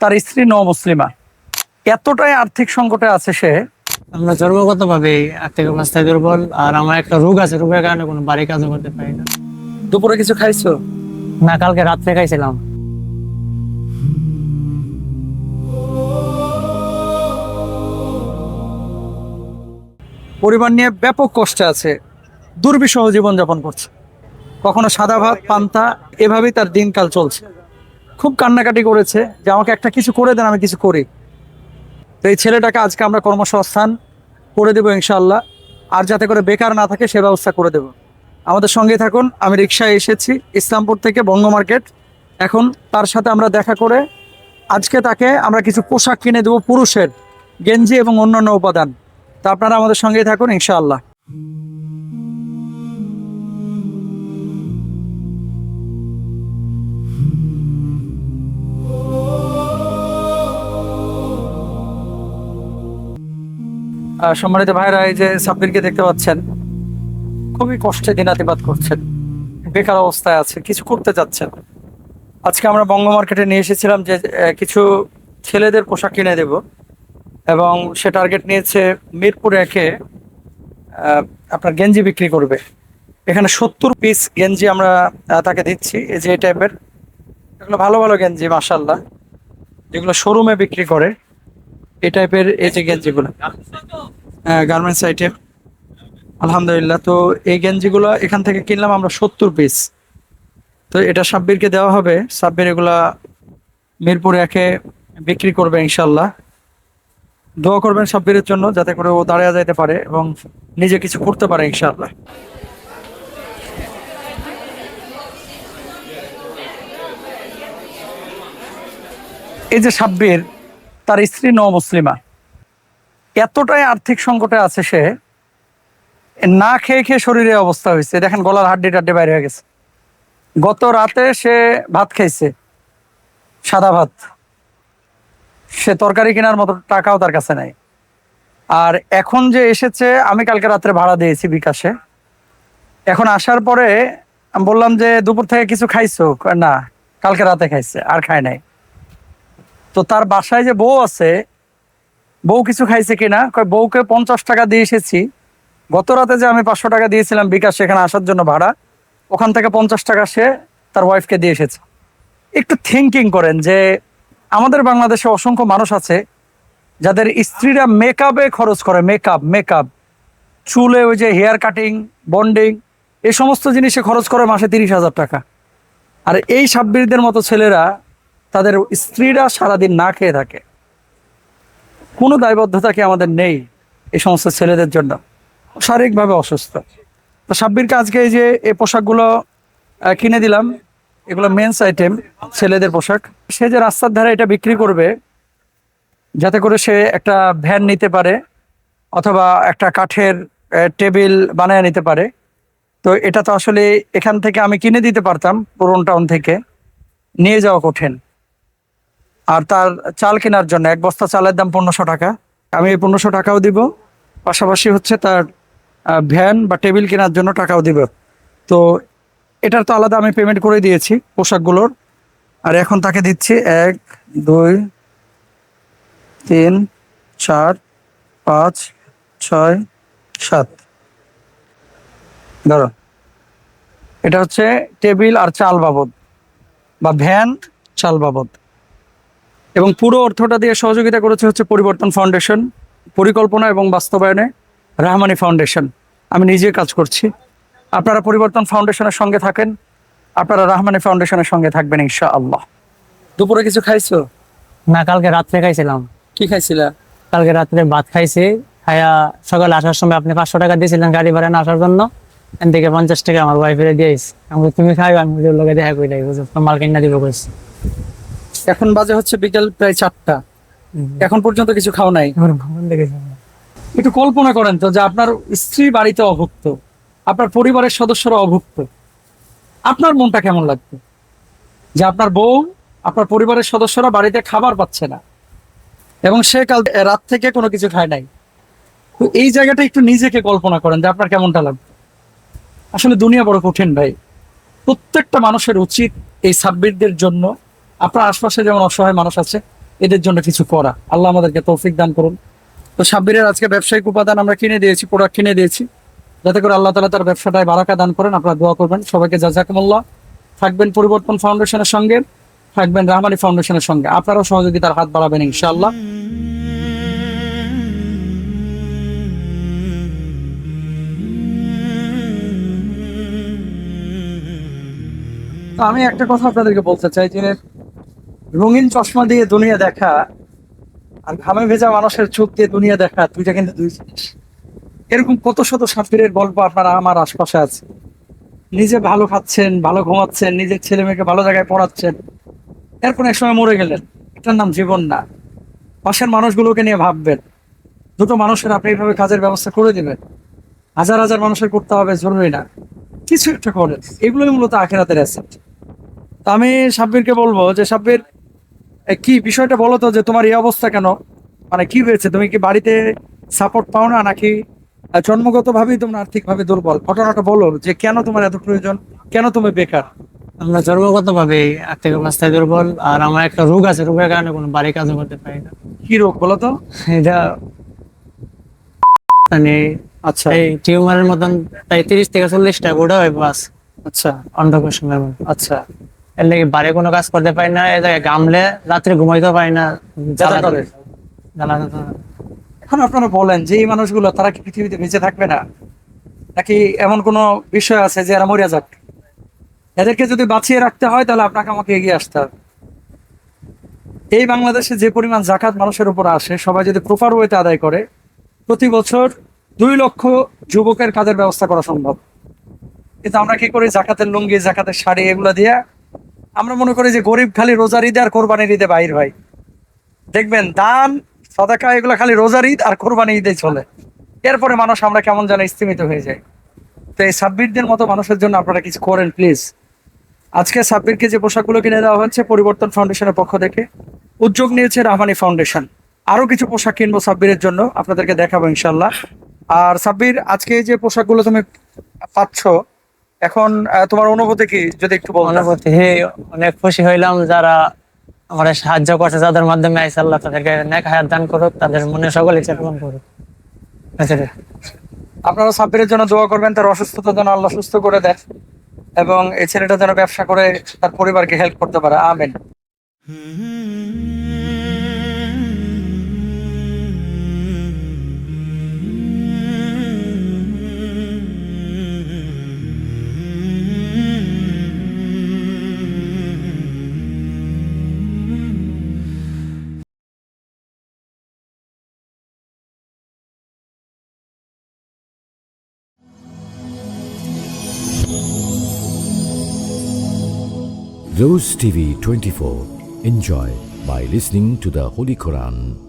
তার স্ত্রী মুসলিমা। এতটাই আর্থিক সংকটে আছে সে। আমরা জন্মগত ভাবে আর্থিক অবস্থায় দুর্বল, আর আমার একটা রোগ আছে, রোগের কারণে কোনো বাড়ি কাজও করতে পারি না। দুপুরে কিছু খাইছো? না, কালকে রাত্রে খাইছিলাম। পরিবার নিয়ে ব্যাপক কষ্টে আছে, দুর্বিষহ জীবনযাপন করছে। কখনো সাদা ভাত পান্তা, এভাবেই তার দিনকাল চলছে। খুব কান্নাকাটি করেছে যে আমাকে একটা কিছু করে দেন, আমি কিছু করি। তো এই ছেলেটাকে আজকে আমরা কর্মসংস্থান করে দেবো ইনশাআল্লাহ, আর যাতে করে বেকার না থাকে সে ব্যবস্থা করে দেব। আমাদের সঙ্গে থাকুন। আমি রিকশায় এসেছি ইসলামপুর থেকে বঙ্গ মার্কেট। এখন তার সাথে আমরা দেখা করে আজকে তাকে আমরা কিছু পোশাক কিনে দেবো, পুরুষের গেঞ্জি এবং অন্যান্য উপাদান। তা আপনারা আমাদের সঙ্গেই থাকুন ইনশাআল্লাহ। সম্মানিত ভাইরা, এই যে সাব্বিরকে দেখতে পাচ্ছেন, খুবই কষ্টে দিনাতিপাত করছেন, বেকার অবস্থায় আছে, কিছু করতে চাচ্ছেন। আজকে আমরা বঙ্গ মার্কেটে নিয়ে এসেছিলাম যে কিছু ছেলেদের পোশাক কিনে দেব, এবং সে টার্গেট নিয়েছে মিরপুর একে আপনার গেঞ্জি বিক্রি করবে। এখানে 70 পিস গেঞ্জি আমরা তাকে দিচ্ছি। এই যে এই টাইপের, এগুলো ভালো ভালো গেঞ্জি মাশাআল্লাহ, যেগুলো শোরুমে বিক্রি করে। এই টাইপের এই যে গেঞ্জিগুলো গার্মেন্টস আইটেম, আলহামদুলিল্লাহ। তো এই গেঞ্জিগুলো এখান থেকে কিনলাম আমরা 70 পিস। তো এটা সাব্বিরকে দেওয়া হবে। সাব্বির এগুলা মিরপুর একে বিক্রি করবে ইনশাল্লাহ। দোয়া করবেন সাব্বিরের জন্য, যাতে করে ও দাঁড়িয়ে যাইতে পারে এবং নিজে কিছু করতে পারে ইনশাল্লাহ। এই যে সাব্বির, তার স্ত্রী মুসলিমা। এতটাই আর্থিক সংকটে আছে সে, না খেয়ে খেয়ে শরীরে অবস্থা হয়েছে। দেখেন গলার হাড্ডি টাড্ডি বাইরে হয়ে গেছে। গত রাতে সে ভাত খাইছে, সাদা ভাত। সে তরকারি কেনার মতো টাকাও তার কাছে নাই। আর এখন যে এসেছে, আমি কালকে রাত্রে ভাড়া দিয়েছি বিকাশে। এখন আসার পরে আমি বললাম যে দুপুর থেকে কিছু খাইছো? কয় না, কালকে রাতে খাইছে, আর খায় নাই। তো তার বাসায় যে বউ আছে, বউ কিছু খাইছে কিনা, কয় বউকে 50 টাকা দিয়ে এসেছি। গত রাতে যে আমি 500 টাকা দিয়েছিলাম বিকাশ এখানে আসার জন্য ভাড়া, ওখান থেকে 50 টাকা সে তার ওয়াইফকে দিয়ে এসেছে। একটু থিঙ্কিং করেন যে আমাদের বাংলাদেশে অসংখ্য মানুষ আছে যাদের স্ত্রীরা মেকআপে খরচ করে, মেকআপ চুলে, ওই যে হেয়ার কাটিং, বন্ডিং, এই সমস্ত জিনিসে খরচ করে মাসে 30,000 টাকা। আর এই সাব্বিরদের মতো ছেলেরা, তাদের স্ত্রীরা সারাদিন না খেয়ে থাকে। কোনো দায়বদ্ধতা কি আমাদের নেই এই সমস্ত ছেলেদের জন্য? শারীরিকভাবে অসুস্থ। তো সাব্বিরকে আজকে এই যে এই পোশাকগুলো কিনে দিলাম। এগুলো মেন্স আইটেম, ছেলেদের পোশাক। সে যে রাস্তার ধারে এটা বিক্রি করবে, যাতে করে সে একটা ভ্যান নিতে পারে অথবা একটা কাঠের টেবিল বানায় নিতে পারে। তো এটা তো আসলে এখান থেকে আমি কিনে দিতে পারতাম, পুরন টাউন থেকে নিয়ে যাওয়া কঠিন। আর তার চাল কেনার জন্য 1 বস্তা চালের দাম 1500 টাকা। আমি এই 1500 টাকাও দিব, পাশাপাশি হচ্ছে তার ভ্যান বা টেবিল কেনার জন্য টাকাও দিব। তো এটার তো আলাদা আমি পেমেন্ট করে দিয়েছি পোশাকগুলোর। আর এখন তাকে দিচ্ছি 1 2 3 4 5 6 7। ধরো, এটা হচ্ছে টেবিল আর চাল বাবদ, বা ভ্যান চাল বাবদ। এবং পুরো অর্থটা দিয়ে সহযোগিতা করেছে হচ্ছে পরিবর্তন ফাউন্ডেশন, পরিকল্পনা এবং বাস্তবায়নে রাহমানি ফাউন্ডেশন। আমি নিজে কাজ করছি। আপনারা পরিবর্তন ফাউন্ডেশনের সঙ্গে থাকেন, আপনারা রাহমানি ফাউন্ডেশনের সঙ্গে থাকবেন ইনশাআল্লাহ। দুপুরে কিছু খাইছো? না, কালকে রাত্রে খাইছিলাম। কি খাইছিলা? কালকে রাত্রে ভাত খাইছি। খাইয়া সকালে আসার সময় আপনি 500 টাকা দিয়েছিলেন গাড়ি ভাড়া না আসার জন্য, এন থেকে 50 টাকা আমার ওয়াইফের দিয়েছি। আমি তুমি খাইও, আমি ওর লগে দেখা করে মাল কিনা দিব কইছি। এখন বাজে হচ্ছে বিকেল প্রায় 4টা। এখন পর্যন্ত কিছু খাও নাই? একটু কল্পনা করেন তো যে আপনার স্ত্রী বাড়িতে অভুক্ত, আপনার পরিবারের সদস্যরা অভুক্ত, আপনার মনটা কেমন লাগবে? যে আপনার বউ, আপনার পরিবারের সদস্যরা বাড়িতে খাবার পাচ্ছে না, এবং সে কাল রাত থেকে কোনো কিছু খায় নাই। তো এই জায়গাটা একটু নিজেকে কল্পনা করেন যে আপনার কেমনটা লাগবে। আসলে দুনিয়া বড় কঠিন ভাই। প্রত্যেকটা মানুষের উচিত এই সাব্বিরদের জন্য, আপনার আশপাশে যেমন অসহায় মানুষ আছে, এদের জন্য কিছু করা। আল্লাহ আমাদেরকে তৌফিক দান করুন। তো সাব্বিরের আজকে ব্যবসায়িক উপাদান আমরা কিনে দিয়েছি, প্রোডাক্ট কিনে দিয়েছি, যাতে করে আল্লাহ তাআলা তার ব্যবসাটায় বারাকা দান করেন। আপনারা দোয়া করবেন। সবাইকে জাযাকুমুল্লাহ। থাকবেন পরিবর্তন ফাউন্ডেশনের সঙ্গে, থাকবেন রাহমানি ফাউন্ডেশনের সঙ্গে। আপনারাও সহযোগিতার হাত বাড়াবেন ইনশাআল্লাহ। তো আমি একটা কথা আপনাদেরকে বলতে চাই যে রঙিন চশমা দিয়ে দুনিয়া দেখা আর ঘামে ভেজা মানুষের চোখ দিয়ে দুনিয়া দেখা দুইটা কিন্তু দুই জিনিস। এরকম কত শত সাব্বিরের গল্প আপনারা আমার আশপাশে আছে। নিজে ভালো খাচ্ছেন, ভালো ঘুমাচ্ছেন, নিজের ছেলে মেয়েকে ভালো জায়গায় পড়াচ্ছেন, এরপর এক সময় মরে গেলেন। এটার নাম জীবন না। পাশের মানুষগুলোকে নিয়ে ভাববেন। দুটো মানুষের আপনি এইভাবে কাজের ব্যবস্থা করে দিবেন। হাজার হাজার মানুষের করতে হবে জরুরি না, কিছু একটা করেন। এগুলোই মূলত আখিরাতের অ্যাসেট। তা আমি সাব্বিরকে বলবো যে সাব্বির, কি বিষয়টা বলো তো, যে তোমার এই অবস্থা কেন, মানে কি হয়েছে? তুমি কি বাড়িতে সাপোর্ট পাও না, নাকি জন্মগত ভাবেই তোমরা আর্থিক ভাবে দুর্বল? ঘটনাটা বলো যে কেন তোমার এত প্রয়োজন, কেন তুমি বেকার? আমরা জন্মগত ভাবে আর্থিক অবস্থায় দুর্বল, আর আমার একটা রোগ আছে, রোগের কারণে কোনো বাড়ি কাজও করতে পারি না। কি রোগ বলো তো? এটা মানে আচ্ছা এই টিউমারের মতন প্রায় 30 থেকে 40টা গোটা হয় বাস আচ্ছা অন্ডকোষের মধ্যে। আচ্ছা। এর লাগে বাড়ি কোনো কাজ করতে পারি না, এই জায়গায় ঘামলে রাত্রে ঘুমাইতে পারি না, জ্বালা করে। জ্বালা। এখন আপনারা বলেন যে এই মানুষগুলো তারা কি পৃথিবীতে বেঁচে থাকবে না, নাকি এমন কোনো বিষয় আছে যে এরা মরিয়া যাক? এদেরকে যদি বাঁচিয়ে রাখতে হয় তাহলে আপনাকে আমাকে এগিয়ে আসতে হবে। এই বাংলাদেশে যে পরিমাণ জাকাত মানুষের উপর আসে, সবাই যদি প্রপার ওয়েতে আদায় করে, প্রতি বছর 2 লক্ষ যুবকের কাজের ব্যবস্থা করা সম্ভব। কিন্তু আমরা কি করি? জাকাতের লুঙ্গি, জাকাতের শাড়ি, এগুলো দিয়ে আমরা মনে করি যে গরিব খালি রোজার ঈদে আর কোরবানির ঈদে বাইর হয়। দেখবেন দান সাদাকা এগুলো খালি রোজার ঈদ আর কোরবানি ঈদে চলে। এরপরে মানুষ আমরা কেমন যেন স্থিমিত হয়ে যায়। তো এই সাব্বিরদের মতো মানুষের জন্য আপনারা কিছু করেন প্লিজ। আজকে সাব্বিরকে যে পোশাকগুলো কিনে দেওয়া হচ্ছে পরিবর্তন ফাউন্ডেশনের পক্ষ থেকে, উদ্যোগ নিয়েছে রাহমানি ফাউন্ডেশন। আরো কিছু পোশাক কিনবো সাব্বিরের জন্য, আপনাদেরকে দেখাবো ইনশাল্লাহ। আর সাব্বির, আজকে এই যে পোশাকগুলো তুমি পাচ্ছ, এখন তোমার অনুভূতি কি যদি একটু বলো? অনুভূতি অনেক খুশি হইলাম, যারা আমার সাহায্য করছে, যাদের মাধ্যমে আইসা, আল্লাহ তাদেরকে নেক হায়াত দান করুক, তাদের মনে সকল ইচ্ছা পূরণ করুক। আপনারা সাব্বিরের জন্য দোয়া করবেন, তার অসুস্থতা যেন আল্লাহ সুস্থ করে দেয় এবং এই ছেলেটা যেন ব্যবসা করে তার পরিবারকে হেল্প করতে পারে। আমিন। Rose TV 24. Enjoy by listening to the Holy Quran.